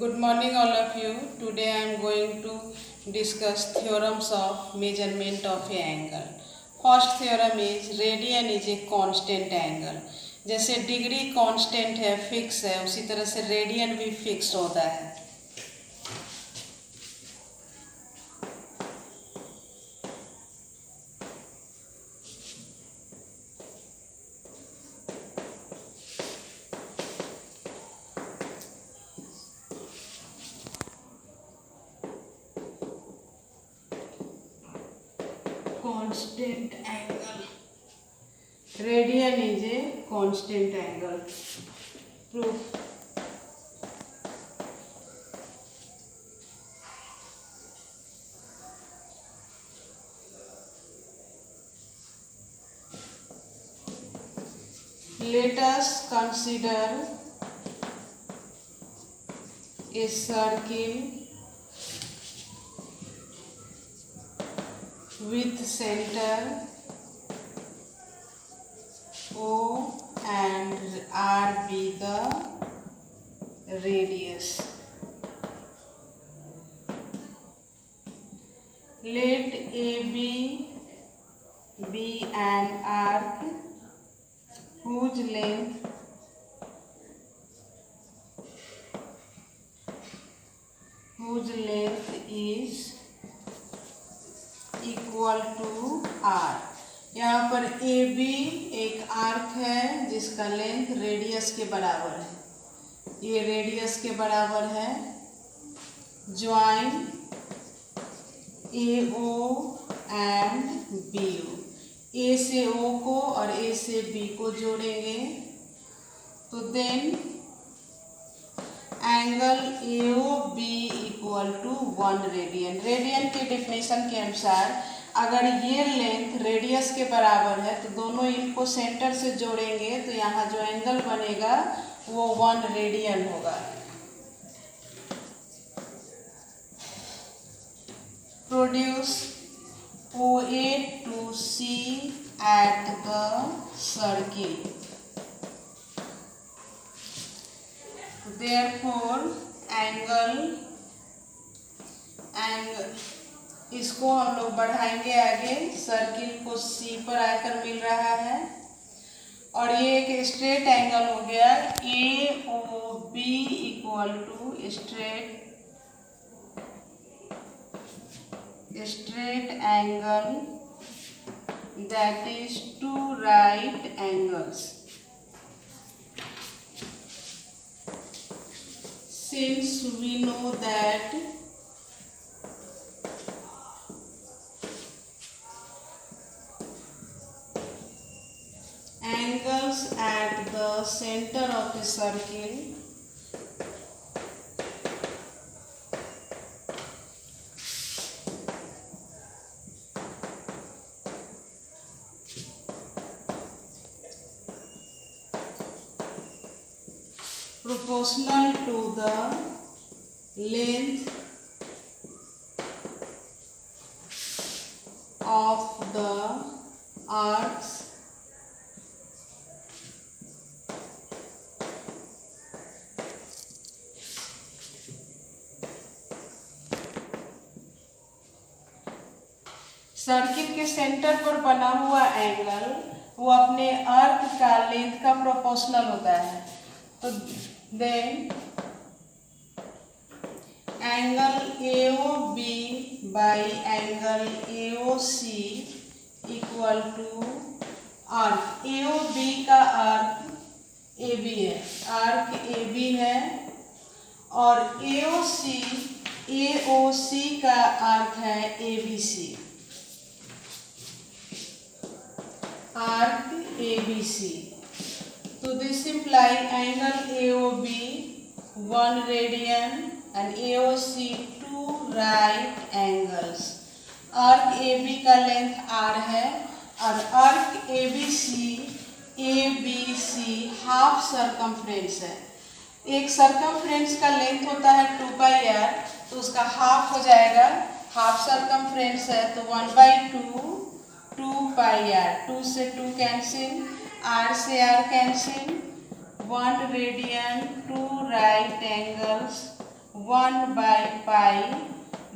Good morning all of you. Today I am going to discuss theorems of measurement of a angle. First theorem is radian is a constant angle. जैसे degree constant है, fix है, उसी तरह से radian भी fix होता है. Constant angle. Radian is a constant angle. Proof. Let us consider a circle with center O and R be the radius. Let AB be an arc whose length is equal to R. यहाँ पर A B एक arc है जिसका length radius के बराबर है. ये radius के बराबर है. Join A O and B O. A से ओ को और ए से बी को जोड़ेंगे तो then angle A O B equal to 1 radian. Radian के डेफिनेशन के अनुसार अगर ये लेंथ रेडियस के बराबर है तो दोनों इनको सेंटर से जोड़ेंगे तो यहाँ जो एंगल बनेगा वो 1 रेडियन होगा. Produce OA to C at the circle. Therefore angle इसको हम लोग बढ़ाएंगे आगे. सर्किल को C पर आकर मिल रहा है और ये एक स्ट्रेट एंगल हो गया. AOB equal to straight angle that is 2 right angles. Since we know that angles at the center of a circle proportional to the length of the arcs circle के सेंटर पर बना हुआ angle वो अपने arc का length का proportional होता है. तो then angle AOB by angle AOC equal to arc. AOB का आर्क AB है, आर्क AB है और AOC का आर्क है ABC, आर्क ABC. तो this imply angle AOB 1 radian and AOC 2 right angles. Arc AB का लेंथ R है और आर्क ABC हाफ सरकमफ्रेंस है. एक सरकमफ्रेंस का लेंथ होता है 2πr तो उसका हाफ हो जाएगा. हाफ सरकमफ्रेंस है तो 1/2 2πr. 2 से 2 कैंसिल, R से R cancel. 1 radian 2 right angles 1 by pi.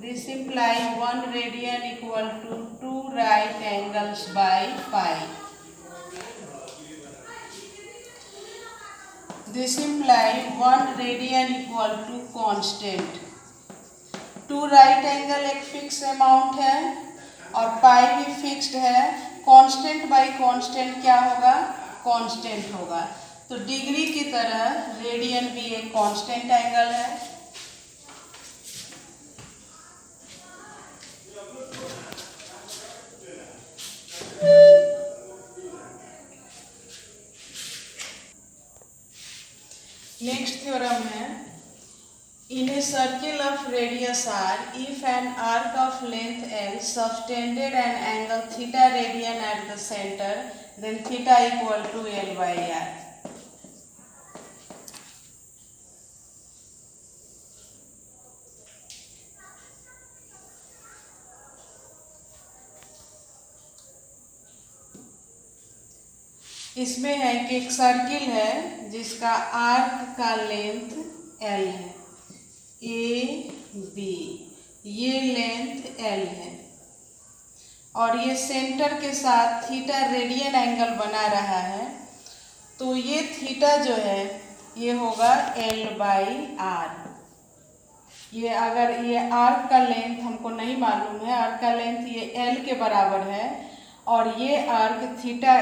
This implies 1 radian equal to 2 right angles by pi. This implies 1 radian equal to constant. 2 right angle एक fix amount है और पाई भी fixed है. Constant bye constant क्या होगा? Constant होगा. तो degree की तरह रेडियन भी एक कांस्टेंट एंगल है. नेक्स्ट थ्योरम है, in a circle of radius r, if an arc of length l subtended an angle theta radian at the center, then theta equal to l by r. इसमें है कि एक circle है जिसका arc का length l है, A B, ये length L है और ये सेंटर के साथ थीटा रेडियन एंगल बना रहा है. तो ये थीटा जो है ये होगा एल बाई आर. ये अगर ये आर्क का लेंथ हमको नहीं मालूम है, आर्क का लेंथ ये एल के बराबर है और ये आर्क थीटा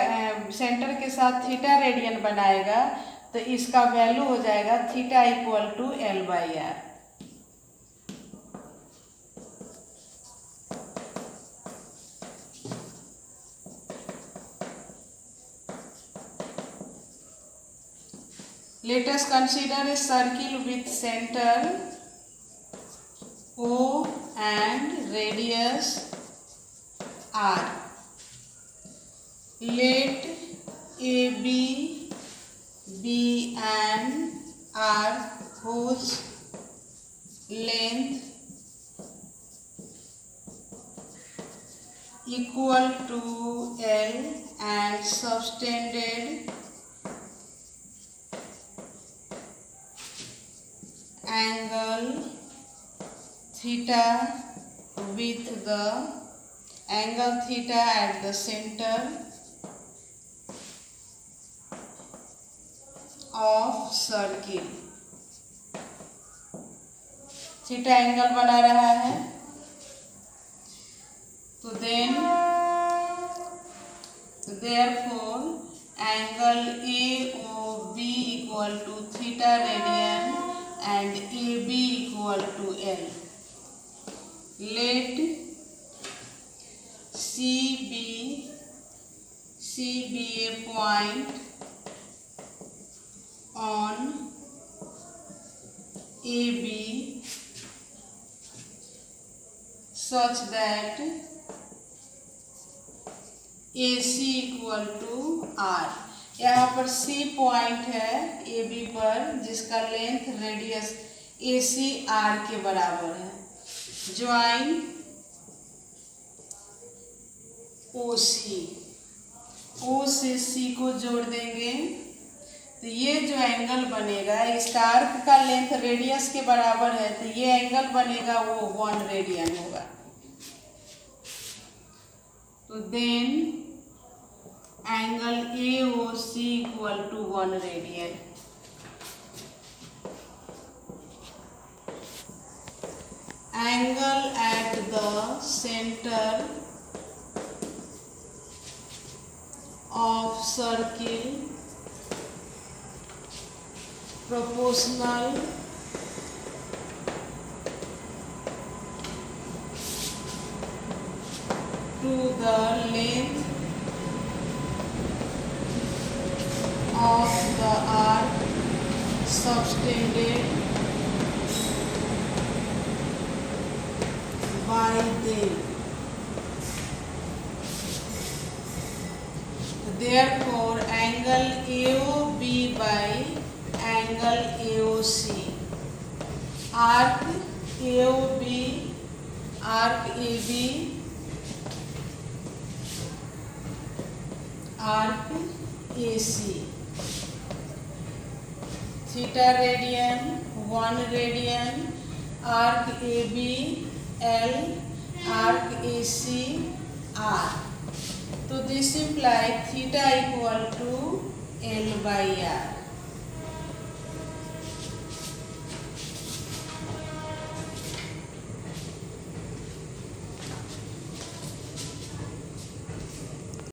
सेंटर के साथ थीटा रेडियन बनाएगा, तो इसका वैल्यू हो जाएगा theta equal to L by R. Let us consider a circle with center O and radius R. Let AB be an arc whose length equal to L and subtended angle theta with the angle theta at the center of circle. Theta angle बना रहा है, तो therefore angle AOB equal to theta radian and AB equal to L. Let C be a point on AB such that AC equal to R. यहाँ पर C point है AB पर जिसका length radius AC R के बराबर है. Join OC, O से C को जोड़ देंगे तो ये जो एंगल बनेगा, इसका आर्क का लेंथ रेडियस के बराबर है, तो ये एंगल बनेगा वो 1 रेडियन होगा. तो then angle AOC equal to 1 radian. Angle at the center of circle proportional to the length of the arc subtended by them. Therefore, angle AOB by angle AOC, arc AOB, arc AB, arc AC. Theta radian 1 radian arc AB L, arc AC R. तो this imply theta equal to L by R.